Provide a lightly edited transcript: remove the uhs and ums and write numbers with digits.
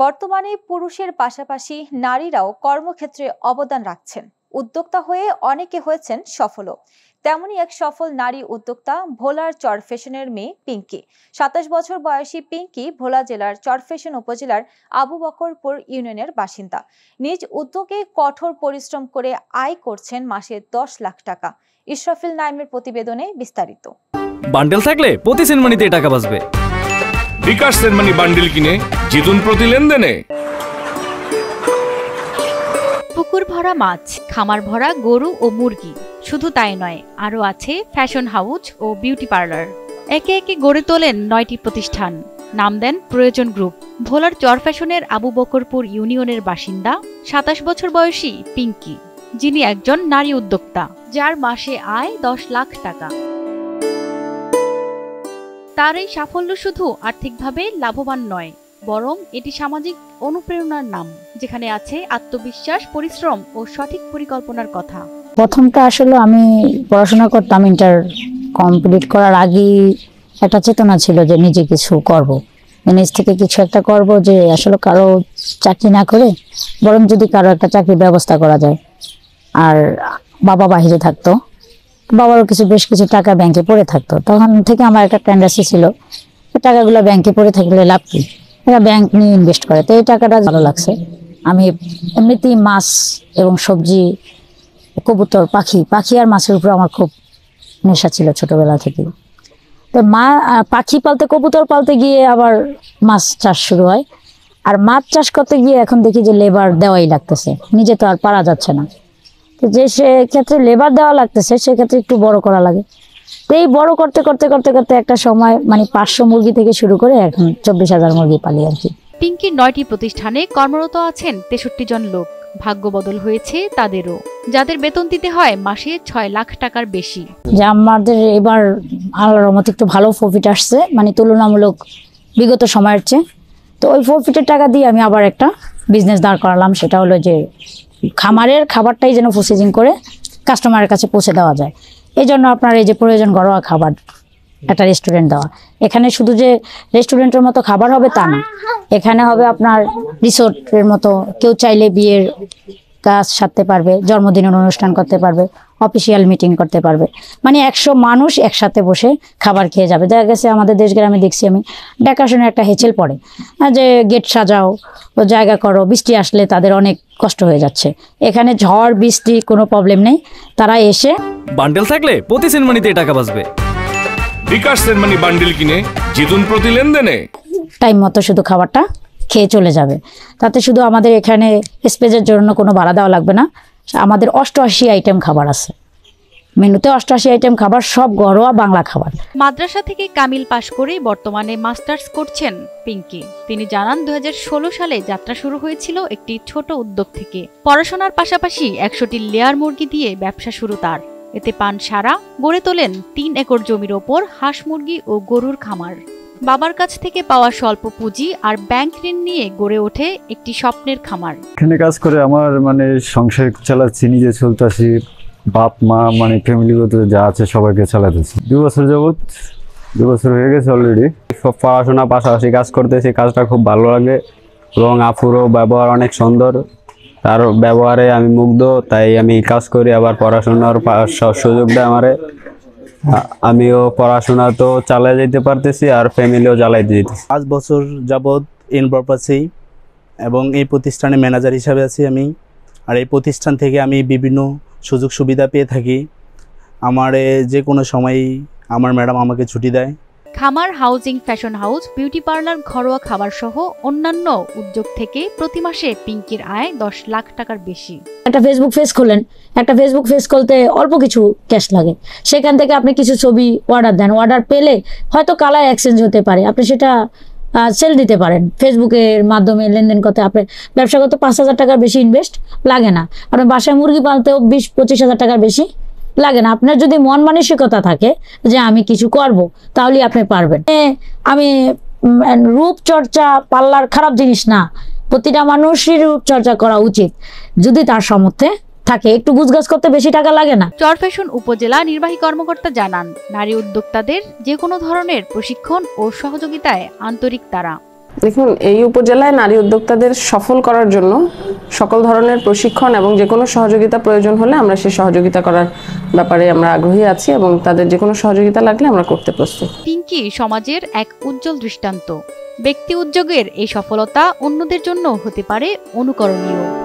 বর্তমানে পুরুষের পাশাপাশি নারীরাও কর্মক্ষেত্রে অবদান রাখছেন। উদ্যোক্তা হয়ে অনেকে হয়েছেন সফলও। তেমনি এক সফল নারী উদ্যোক্তা ভোলার চরফ্যাশনের মেয়ে পিঙ্কি। ২৭ বছর বয়সী পিঙ্কি ভোলা জেলার চরফ্যাশন উপজেলার আবু বকরপুর ইউনিয়নের বাসিন্দা। নিজ উদ্যোগে কঠোর পরিশ্রম করে আয় করছেন মাসে ১০ লাখ টাকা। ইশরাফিল নাইমের প্রতিবেদনে বিস্তারিত। বান্ডেল থাকলে প্রতি সেনমানিতে টাকা বাঁচবে। বিকাশ সেনমানি বান্ডেল কিনে জিতুন প্রতি লেনদেনে। পুকুর ভরা মাছ, খামার ভরা গরু ও মুরগি। শুধু তাই নয়, আরও আছে ফ্যাশন হাউস ও বিউটি পার্লার। একে একে গড়ে তোলেন ৯টি প্রতিষ্ঠান। নাম দেন প্রয়োজন গ্রুপ। ভোলার চরফ্যাশনের আবু বকরপুর ইউনিয়নের বাসিন্দা ২৭ বছর বয়সী পিঙ্কি, যিনি একজন নারী উদ্যোক্তা, যার মাসে আয় ১০ লাখ টাকা। তার এই সাফল্য শুধু আর্থিকভাবে লাভবান নয়, বরং এটি সামাজিক অনুপ্রেরণার নাম, যেখানে আছে আত্মবিশ্বাস, পরিশ্রম ও সঠিক পরিকল্পনার কথা। প্রথমটা আসলে আমি পড়াশোনা করতাম, ইন্টার কমপ্লিট করার আগেই একটা চেতনা ছিল যে নিজে কিছু করব, নিজ থেকে কিছু একটা করব, যে আসলে কারো চাকরি না করে বরং যদি কারো একটা চাকরির ব্যবস্থা করা যায়। আর বাবা বাইরে থাকতো, বাবারও বেশ কিছু টাকা ব্যাংকে পড়ে থাকতো। তখন থেকে আমার একটা টেন্ডেন্সি ছিল টাকাগুলো ব্যাংকে পড়ে থাকলে লাভ কি, এরা ব্যাংক নিয়ে ইনভেস্ট করে। তো এই টাকাটা ভালো লাগছে। আমি এমনিতেই মাছ এবং সবজি, কবুতর, পাখি আর মাছের উপর আমার খুব নেশা ছিল ছোটবেলা থেকে। তো পাখি পালতে, কবুতর পালতে গিয়ে আবার মাছ চাষ শুরু হয়। আর মাছ চাষ করতে গিয়ে এখন দেখি যে লেবার দেওয়াই লাগতেছে, নিজে তো আর পারা যাচ্ছে না। তো যে সেক্ষেত্রে লেবার দেওয়া লাগতেছে, সেক্ষেত্রে একটু বড় করা লাগে। তো এই বড় করতে করতে করতে করতে একটা সময় ৫০০ মুরগি থেকে শুরু করে এখন ২৪,০০০ মুরগি পালি আর কি। পিঙ্কির ৯টি প্রতিষ্ঠানে কর্মরত আছেন ৬৩ জন লোক। ভাগ্য বদল হয়েছে তাদেরও, যাদের বেতন দিতে হয় মাসে ৬ লাখ টাকার বেশি। যে আমাদের এবার আল্লাহর রহমতে একটু ভালো প্রফিট আসছে, তুলনামূলক বিগত সময়ের চেয়ে। তো ওই প্রফিটের টাকা দিয়ে আমি আবার একটা বিজনেস দাঁড় করালাম। সেটা হলো যে খামারের খাবারটাই যেন প্রসেসিং করে কাস্টমারের কাছে পৌঁছে দেওয়া যায়। এই জন্য আপনার এই যে প্রয়োজন ঘরোয়া খাবার, একটা রেস্টুরেন্ট দেওয়া। এখানে শুধু যে রেস্টুরেন্টের মতো খাবার হবে তা না, এখানে হবে আপনার রিসোর্টের মতো। কেউ চাইলে বিয়ের কাজ সারতে পারবে, জন্মদিনের অনুষ্ঠান করতে পারবে, অফিসিয়াল মিটিং করতে পারবে। ১০০ মানুষ একসাথে বসে খাবার খেয়ে যাবে। দেখা গেছে আমাদের দেশ গ্রামে দেখছি আমি, ডেকোরেশনের একটা হেঁচেল পড়ে, যে গেট সাজাও, ও জায়গা করো, বৃষ্টি আসলে তাদের অনেক কষ্ট হয়ে যাচ্ছে। এখানে ঝড় বৃষ্টি কোনো প্রবলেম নেই, তারা এসে বান্ডেল থাকলে প্রতি সেনমানিতে টাকা বাঁচবে। বিকাশ সেনমানি বান্ডেল কিনে জিতুন প্রতি লেনদেনে। টাইম মতো শুধু খাবারটা খেয়ে চলে যাবে। তাতে শুধু আমাদের এখানে স্পেসের জন্য কোনো ভাড়া দেওয়া লাগবে না। আমাদের ৮৮ আইটেম খাবার আছে মেনুতে, ৮৮ আইটেম খাবার, সব ঘরোয়া বাংলা খাবার। মাদ্রাসা থেকে কামিল পাশ করে বর্তমানে মাস্টার্স করছেন পিঙ্কি। তিনি জানান ২০১৬ সালে যাত্রা শুরু হয়েছিল একটি ছোট উদ্যোগ থেকে। পড়াশোনার পাশাপাশি ১০০টি লেয়ার মুরগি দিয়ে ব্যবসা শুরু তার। এতে পান সারা গড়ে তোলেন ৩ একর জমির ওপর হাঁস, মুরগি ও গরুর খামার। বাবার কাছ থেকে পাওয়া স্বল্প পুঁজি আর ব্যাংক ঋণ নিয়ে গড়ে ওঠে একটি স্বপ্নের খামার। এখানে কাজ করে আমার সংসার চালাচ্ছি, নিজে চলতেছি, বাপ মা ফ্যামিলিগত যা আছে সবাইকে চালাতেছি। ২ বছর যাবত, ২ বছর হয়ে গেছে অলরেডি। সব পড়াশোনা পাশাপাশি কাজ করতেছি, কাজটা খুব ভালো লাগে এবং আপুরও ব্যবহার অনেক সুন্দর, তার ব্যবহারে আমি মুগ্ধ, তাই আমি কাজ করি। আবার পড়াশোনার সুযোগ দেয় আমারে, আমিও পড়াশোনা তো চালাই যেতে পারতেছি আর ফ্যামিলিও চালাইতে যেতেছি। ৫ বছর যাবৎ ইনভলভ আছি এবং এই প্রতিষ্ঠানে ম্যানেজার হিসাবে আছি আমি। আর এই প্রতিষ্ঠান থেকে আমি বিভিন্ন সুযোগ সুবিধা পেয়ে থাকি। আমার যে কোনো সময়ই আমার ম্যাডাম আমাকে ছুটি দেয়। খামার, housing, fashion house, beauty parlour, ঘরোয়া খাবার সহ অন্যান্য উদ্যোগ থেকে প্রতি মাসে পিঙ্কির আয় ১০ লাখ টাকার বেশি। একটা ফেসবুক পেজ খোলেন, একটা ফেসবুক পেজ খুলতে অল্প কিছু ক্যাশ লাগে। সেখান থেকে আপনি কিছু ছবি অর্ডার দেন, অর্ডার পেলে হয়তো কালার এক্সচেঞ্জ হতে পারে, আপনি সেটা সেল দিতে পারেন। ফেসবুকের মাধ্যমে লেনদেন করতে আপনার ব্যবসা করতে ৫,০০০ টাকার বেশি ইনভেস্ট লাগে না। আপনার বাসায় মুরগি পালতেও ২০-২৫,০০০ টাকার বেশি লাগে না। আপনার যদি মন মানসিকতা থাকে যে আমি কিছু করব, তাহলে আপনি পারবেন। আমি রূপচর্চা, পার্লার খারাপ জিনিস না, প্রতিটা মানুষের রূপচর্চা করা উচিত যদি তার সামর্থ্যে থাকে। একটু গুজগাছ করতে বেশি টাকা লাগে না। চরফ্যাশন উপজেলা নির্বাহী কর্মকর্তা জানান, নারী উদ্যোক্তাদের যে কোনো ধরনের প্রশিক্ষণ ও সহযোগিতায় আন্তরিক তারা। দেখুন, এই উপজেলায় নারী উদ্যোক্তাদের সফল করার জন্য সকল ধরনের প্রশিক্ষণ এবং যে কোনো সহযোগিতা প্রয়োজন হলে আমরা সেই সহযোগিতা করার ব্যাপারে আমরা আগ্রহী আছি এবং তাদের যে কোনো সহযোগিতা লাগলে আমরা করতে প্রস্তুত। পিঙ্কি সমাজের এক উজ্জ্বল দৃষ্টান্ত। ব্যক্তি উদ্যোগের এই সফলতা অন্যদের জন্য হতে পারে অনুকরণীয়।